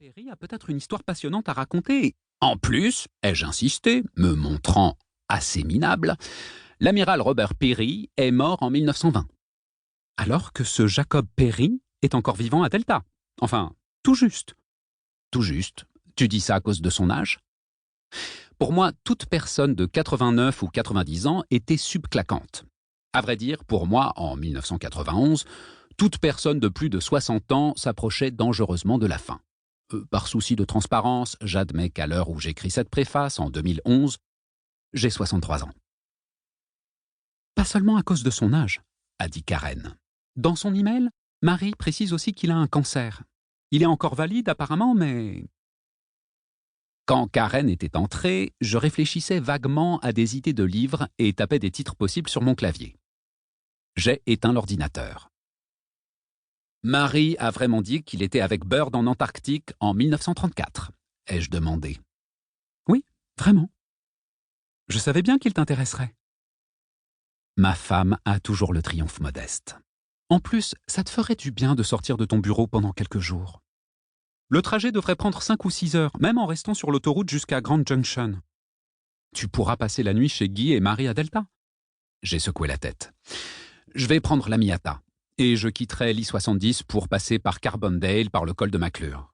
Perry a peut-être une histoire passionnante à raconter. En plus, ai-je insisté, me montrant assez minable, l'amiral Robert Peary est mort en 1920. Alors que ce Jacob Perry est encore vivant à Delta. Enfin, tout juste. Tout juste. Tu dis ça à cause de son âge? Pour moi, toute personne de 89 ou 90 ans était subclaquante. À vrai dire, pour moi, en 1991, toute personne de plus de 60 ans s'approchait dangereusement de la fin. Par souci de transparence, j'admets qu'à l'heure où j'écris cette préface, en 2011, j'ai 63 ans. Pas seulement à cause de son âge, a dit Karen. Dans son email, Marie précise aussi qu'il a un cancer. Il est encore valide apparemment, mais... Quand Karen était entrée, je réfléchissais vaguement à des idées de livres et tapais des titres possibles sur mon clavier. J'ai éteint l'ordinateur. Marie a vraiment dit qu'il était avec Bird en Antarctique en 1934, ai-je demandé. Oui, vraiment. Je savais bien qu'il t'intéresserait. Ma femme a toujours le triomphe modeste. En plus, ça te ferait du bien de sortir de ton bureau pendant quelques jours. Le trajet devrait prendre 5 ou 6 heures, même en restant sur l'autoroute jusqu'à Grand Junction. Tu pourras passer la nuit chez Guy et Marie à Delta. J'ai secoué la tête. Je vais prendre la Miata, et je quitterai l'I-70 pour passer par Carbondale par le col de McClure.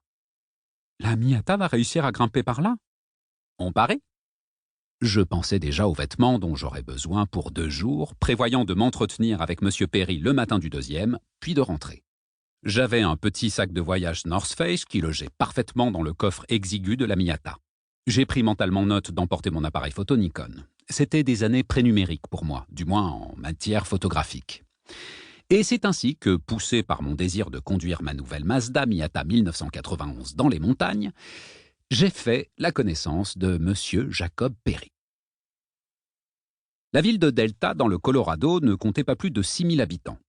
La Miata va réussir à grimper par là? On parie? Je pensais déjà aux vêtements dont j'aurais besoin pour 2 jours, prévoyant de m'entretenir avec M. Perry le matin du 2e, puis de rentrer. J'avais un petit sac de voyage North Face qui logeait parfaitement dans le coffre exigu de la Miata. J'ai pris mentalement note d'emporter mon appareil photo Nikon. C'était des années prénumériques pour moi, du moins en matière photographique. Et c'est ainsi que, poussé par mon désir de conduire ma nouvelle Mazda Miata 1991 dans les montagnes, j'ai fait la connaissance de M. Jacob Perry. La ville de Delta, dans le Colorado, ne comptait pas plus de 6000 habitants.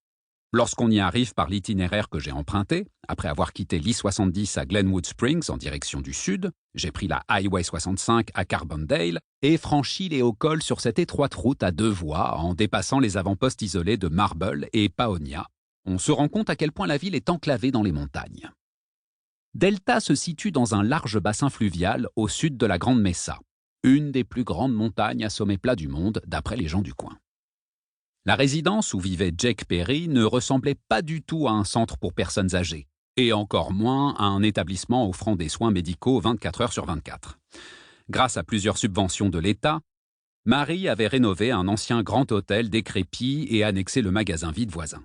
Lorsqu'on y arrive par l'itinéraire que j'ai emprunté, après avoir quitté l'I-70 à Glenwood Springs en direction du sud, j'ai pris la Highway 65 à Carbondale et franchi les hauts cols sur cette étroite route à 2 voies en dépassant les avant-postes isolés de Marble et Paonia. On se rend compte à quel point la ville est enclavée dans les montagnes. Delta se situe dans un large bassin fluvial au sud de la Grande Mesa, une des plus grandes montagnes à sommet plat du monde d'après les gens du coin. La résidence où vivait Jake Perry ne ressemblait pas du tout à un centre pour personnes âgées, et encore moins à un établissement offrant des soins médicaux 24 heures sur 24. Grâce à plusieurs subventions de l'État, Marie avait rénové un ancien grand hôtel décrépit et annexé le magasin vide voisin.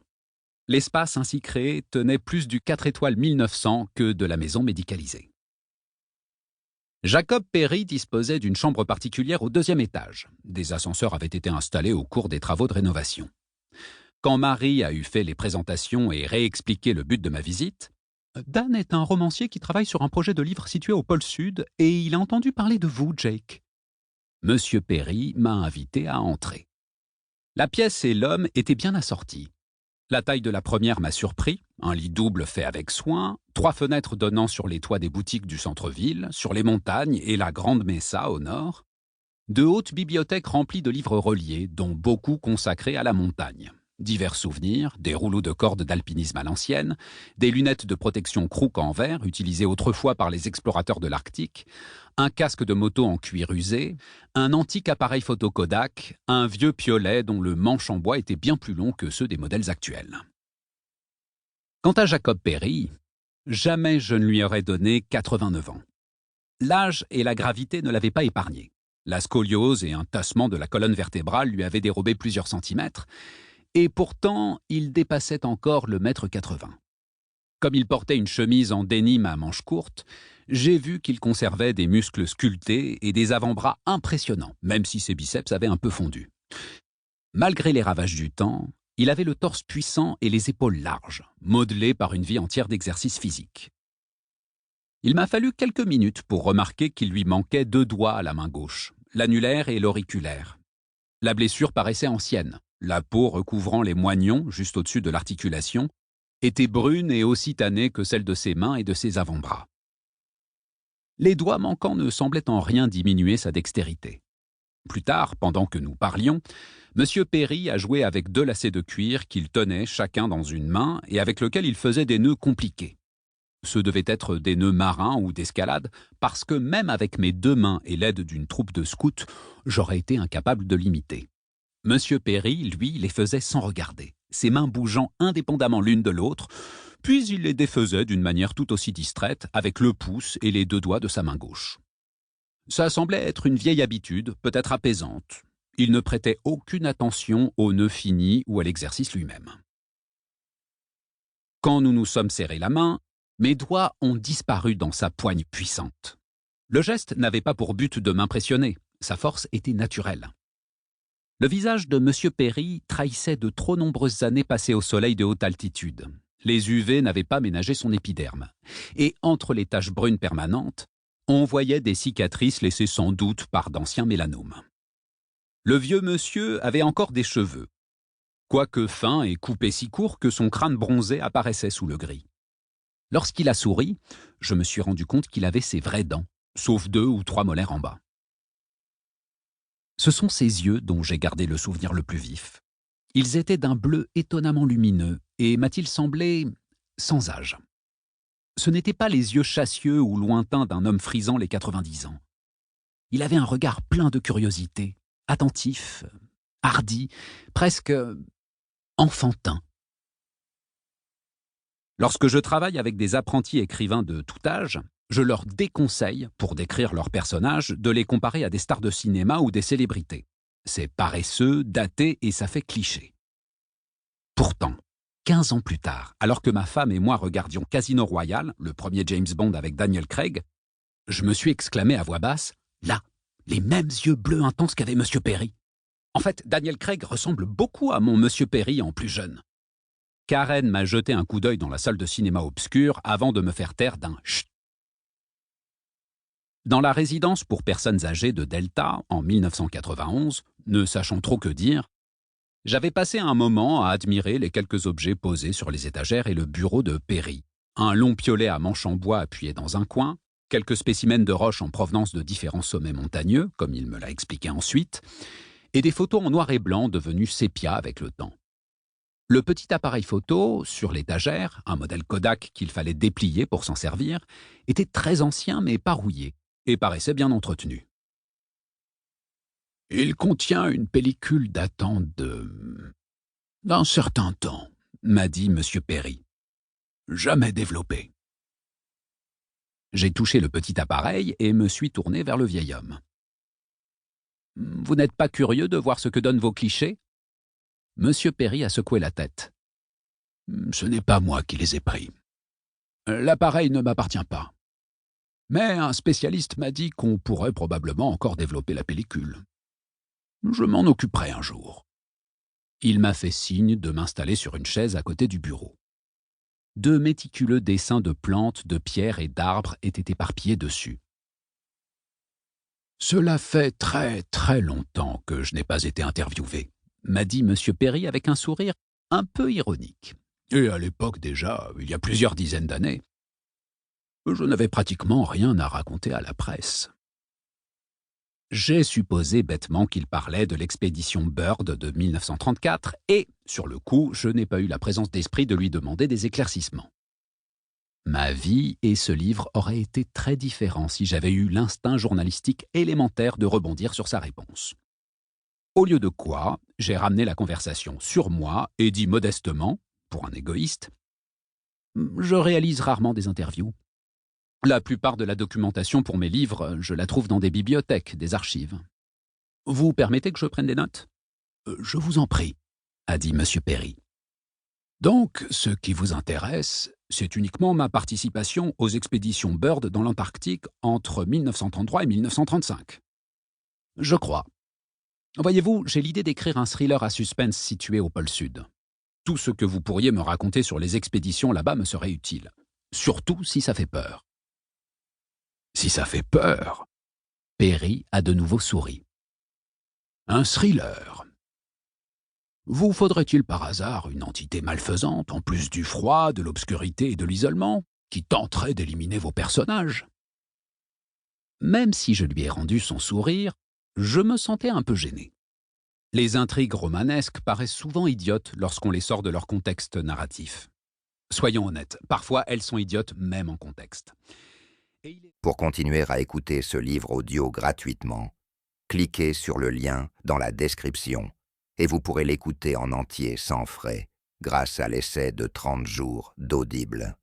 L'espace ainsi créé tenait plus du 4 étoiles 1900 que de la maison médicalisée. Jacob Perry disposait d'une chambre particulière au 2e étage. Des ascenseurs avaient été installés au cours des travaux de rénovation. Quand Marie a eu fait les présentations et réexpliqué le but de ma visite, « Dan est un romancier qui travaille sur un projet de livre situé au pôle Sud et il a entendu parler de vous, Jake. » Monsieur Perry m'a invité à entrer. La pièce et l'homme étaient bien assortis. La taille de la première m'a surpris, un lit double fait avec soin, 3 fenêtres donnant sur les toits des boutiques du centre-ville, sur les montagnes et la Grande Mesa au nord, de hautes bibliothèques remplies de livres reliés, dont beaucoup consacrés à la montagne. Divers souvenirs, des rouleaux de cordes d'alpinisme à l'ancienne, des lunettes de protection Crook en verre utilisées autrefois par les explorateurs de l'Arctique, un casque de moto en cuir usé, un antique appareil photo Kodak, un vieux piolet dont le manche en bois était bien plus long que ceux des modèles actuels. Quant à Jacob Perry, jamais je ne lui aurais donné 89 ans. L'âge et la gravité ne l'avaient pas épargné. La scoliose et un tassement de la colonne vertébrale lui avaient dérobé plusieurs centimètres, et pourtant, il dépassait encore le 1,80 m. Comme il portait une chemise en denim à manches courtes, j'ai vu qu'il conservait des muscles sculptés et des avant-bras impressionnants, même si ses biceps avaient un peu fondu. Malgré les ravages du temps, il avait le torse puissant et les épaules larges, modelés par une vie entière d'exercice physique. Il m'a fallu quelques minutes pour remarquer qu'il lui manquait 2 doigts à la main gauche, l'annulaire et l'auriculaire. La blessure paraissait ancienne. La peau recouvrant les moignons, juste au-dessus de l'articulation, était brune et aussi tannée que celle de ses mains et de ses avant-bras. Les doigts manquants ne semblaient en rien diminuer sa dextérité. Plus tard, pendant que nous parlions, M. Perry a joué avec 2 lacets de cuir qu'il tenait chacun dans une main et avec lequel il faisait des nœuds compliqués. Ce devaient être des nœuds marins ou d'escalade, parce que même avec mes 2 mains et l'aide d'une troupe de scouts, j'aurais été incapable de l'imiter. Monsieur Perry, lui, les faisait sans regarder, ses mains bougeant indépendamment l'une de l'autre, puis il les défaisait d'une manière tout aussi distraite avec le pouce et les 2 doigts de sa main gauche. Ça semblait être une vieille habitude, peut-être apaisante. Il ne prêtait aucune attention au nœud fini ou à l'exercice lui-même. Quand nous nous sommes serrés la main, mes doigts ont disparu dans sa poigne puissante. Le geste n'avait pas pour but de m'impressionner, sa force était naturelle. Le visage de M. Perry trahissait de trop nombreuses années passées au soleil de haute altitude. Les UV n'avaient pas ménagé son épiderme. Et entre les taches brunes permanentes, on voyait des cicatrices laissées sans doute par d'anciens mélanomes. Le vieux monsieur avait encore des cheveux, quoique fins et coupés si courts que son crâne bronzé apparaissait sous le gris. Lorsqu'il a souri, je me suis rendu compte qu'il avait ses vraies dents, sauf 2 ou 3 molaires en bas. Ce sont ses yeux dont j'ai gardé le souvenir le plus vif. Ils étaient d'un bleu étonnamment lumineux et m'a-t-il semblé sans âge. Ce n'étaient pas les yeux chassieux ou lointains d'un homme frisant les 90 ans. Il avait un regard plein de curiosité, attentif, hardi, presque enfantin. Lorsque je travaille avec des apprentis écrivains de tout âge, je leur déconseille, pour décrire leurs personnages, de les comparer à des stars de cinéma ou des célébrités. C'est paresseux, daté et ça fait cliché. Pourtant, 15 ans plus tard, alors que ma femme et moi regardions Casino Royale, le premier James Bond avec Daniel Craig, je me suis exclamé à voix basse « Là, les mêmes yeux bleus intenses qu'avait M. Perry. En fait, Daniel Craig ressemble beaucoup à mon M. Perry en plus jeune. » Karen m'a jeté un coup d'œil dans la salle de cinéma obscure avant de me faire taire d'un « chut ». Dans la résidence pour personnes âgées de Delta, en 1991, ne sachant trop que dire, j'avais passé un moment à admirer les quelques objets posés sur les étagères et le bureau de Perry. Un long piolet à manche en bois appuyé dans un coin, quelques spécimens de roches en provenance de différents sommets montagneux, comme il me l'a expliqué ensuite, et des photos en noir et blanc devenues sépia avec le temps. Le petit appareil photo, sur l'étagère, un modèle Kodak qu'il fallait déplier pour s'en servir, était très ancien mais pas rouillé, et paraissait bien entretenu. « Il contient une pellicule datant d'un certain temps, » m'a dit M. Perry. « Jamais développée. » J'ai touché le petit appareil et me suis tourné vers le vieil homme. « Vous n'êtes pas curieux de voir ce que donnent vos clichés ?» M. Perry a secoué la tête. « Ce n'est pas moi qui les ai pris. L'appareil ne m'appartient pas. Mais un spécialiste m'a dit qu'on pourrait probablement encore développer la pellicule. Je m'en occuperai un jour. » Il m'a fait signe de m'installer sur une chaise à côté du bureau. 2 méticuleux dessins de plantes, de pierres et d'arbres étaient éparpillés dessus. « Cela fait très très longtemps que je n'ai pas été interviewé, » m'a dit M. Perry avec un sourire un peu ironique. « Et à l'époque déjà, il y a plusieurs dizaines d'années, je n'avais pratiquement rien à raconter à la presse. » J'ai supposé bêtement qu'il parlait de l'expédition Byrd de 1934 et, sur le coup, je n'ai pas eu la présence d'esprit de lui demander des éclaircissements. Ma vie et ce livre auraient été très différents si j'avais eu l'instinct journalistique élémentaire de rebondir sur sa réponse. Au lieu de quoi, j'ai ramené la conversation sur moi et dit modestement, pour un égoïste, « Je réalise rarement des interviews. La plupart de la documentation pour mes livres, je la trouve dans des bibliothèques, des archives. Vous permettez que je prenne des notes ? » Je vous en prie, a dit M. Perry. Donc, ce qui vous intéresse, c'est uniquement ma participation aux expéditions Byrd dans l'Antarctique entre 1933 et 1935. Je crois. Voyez-vous, j'ai l'idée d'écrire un thriller à suspense situé au pôle Sud. Tout ce que vous pourriez me raconter sur les expéditions là-bas me serait utile. Surtout si ça fait peur. Si ça fait peur, Perry a de nouveau souri. Un thriller. Vous faudrait-il par hasard une entité malfaisante, en plus du froid, de l'obscurité et de l'isolement, qui tenterait d'éliminer vos personnages ? Même si je lui ai rendu son sourire, je me sentais un peu gêné. Les intrigues romanesques paraissent souvent idiotes lorsqu'on les sort de leur contexte narratif. Soyons honnêtes, parfois elles sont idiotes même en contexte. Pour continuer à écouter ce livre audio gratuitement, cliquez sur le lien dans la description et vous pourrez l'écouter en entier sans frais grâce à l'essai de 30 jours d'Audible.